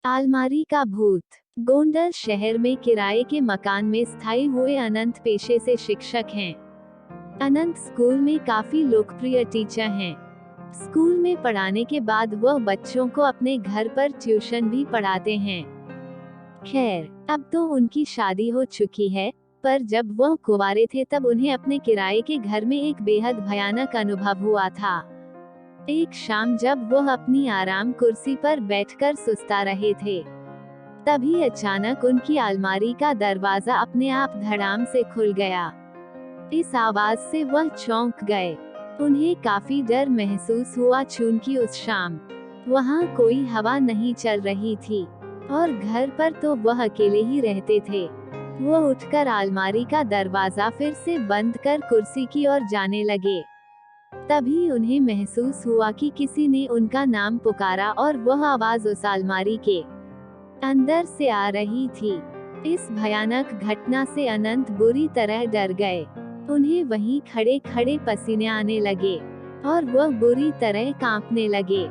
अलमारी का भूत। गोंडल शहर में किराए के मकान में स्थायी हुए अनंत पेशे से शिक्षक हैं। अनंत स्कूल में काफी लोकप्रिय टीचर हैं। स्कूल में पढ़ाने के बाद वह बच्चों को अपने घर पर ट्यूशन भी पढ़ाते हैं। खैर, अब तो उनकी शादी हो चुकी है, पर जब वह कुंवारे थे तब उन्हें अपने किराए के घर में एक बेहद भयानक अनुभव हुआ था। एक शाम जब वह अपनी आराम कुर्सी पर बैठकर सुस्ता रहे थे, तभी अचानक उनकी अलमारी का दरवाजा अपने आप धड़ाम से खुल गया। इस आवाज से वह चौंक गए। उन्हें काफी डर महसूस हुआ, चूंकि उस शाम वहाँ कोई हवा नहीं चल रही थी और घर पर तो वह अकेले ही रहते थे। वह उठकर अलमारी का दरवाजा फिर से बंद कर कुर्सी की ओर जाने लगे। तभी उन्हें महसूस हुआ कि किसी ने उनका नाम पुकारा और वह आवाज उस अलमारी के अंदर से आ रही थी। इस भयानक घटना से अनंत बुरी तरह डर गए। उन्हें वहीं खड़े खड़े पसीने आने लगे और वह बुरी तरह कांपने लगे।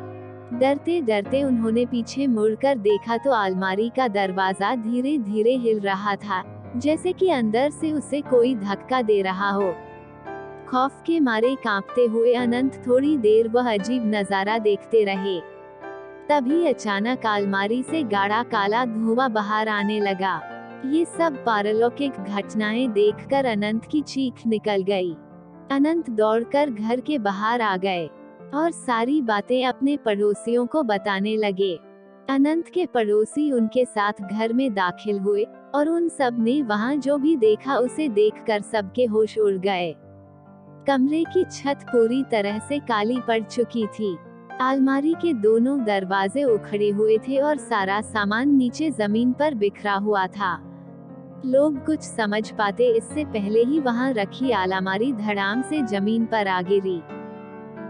डरते डरते उन्होंने पीछे मुड़कर देखा तो अलमारी का दरवाजा धीरे धीरे हिल रहा था, जैसे कि अंदर से उसे कोई धक्का दे रहा हो। खौफ के मारे कांपते हुए अनंत थोड़ी देर वह अजीब नजारा देखते रहे। तभी अचानक अलमारी से गाढ़ा काला धुआं बाहर आने लगा। ये सब पारलौकिक घटनाएं देखकर अनंत की चीख निकल गई। अनंत दौड़कर घर के बाहर आ गए और सारी बातें अपने पड़ोसियों को बताने लगे। अनंत के पड़ोसी उनके साथ घर में दाखिल हुए और उन सब ने वहां जो भी देखा उसे देखकर सबके होश उड़ गए। कमरे की छत पूरी तरह से काली पड़ चुकी थी। अलमारी के दोनों दरवाजे उखड़े हुए थे और सारा सामान नीचे जमीन पर बिखरा हुआ था। लोग कुछ समझ पाते इससे पहले ही वहां रखी अलमारी धड़ाम से जमीन पर आ गिरी।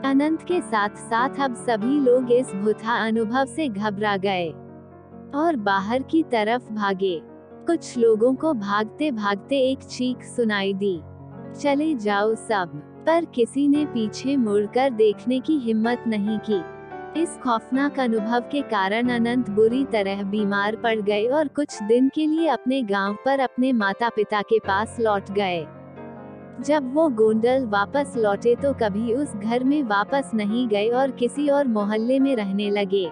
अनंत के साथ साथ अब सभी लोग इस भूता अनुभव से घबरा गए और बाहर की तरफ भागे। कुछ लोगों को भागते भागते एक चीख सुनाई दी, चले जाओ सब, पर किसी ने पीछे मुड़कर देखने की हिम्मत नहीं की। इस खौफनाक अनुभव के कारण अनंत बुरी तरह बीमार पड़ गए और कुछ दिन के लिए अपने गांव पर अपने माता पिता के पास लौट गए। जब वो गोंडल वापस लौटे तो कभी उस घर में वापस नहीं गए और किसी और मोहल्ले में रहने लगे।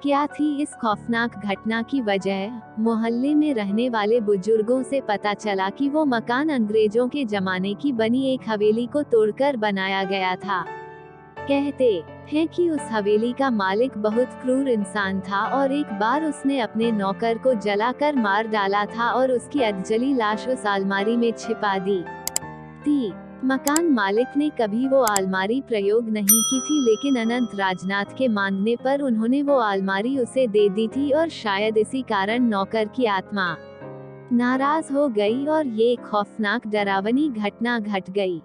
क्या थी इस खौफनाक घटना की वजह? मोहल्ले में रहने वाले बुजुर्गों से पता चला कि वो मकान अंग्रेजों के जमाने की बनी एक हवेली को तोड़कर बनाया गया था। कहते हैं कि उस हवेली का मालिक बहुत क्रूर इंसान था और एक बार उसने अपने नौकर को जलाकर मार डाला था और उसकी अधजली लाश उस अलमारी में छिपा दी थी। मकान मालिक ने कभी वो अलमारी प्रयोग नहीं की थी, लेकिन अनंत राजनाथ के मांगने पर उन्होंने वो अलमारी उसे दे दी थी और शायद इसी कारण नौकर की आत्मा नाराज हो गई और ये खौफनाक डरावनी घटना घट गई।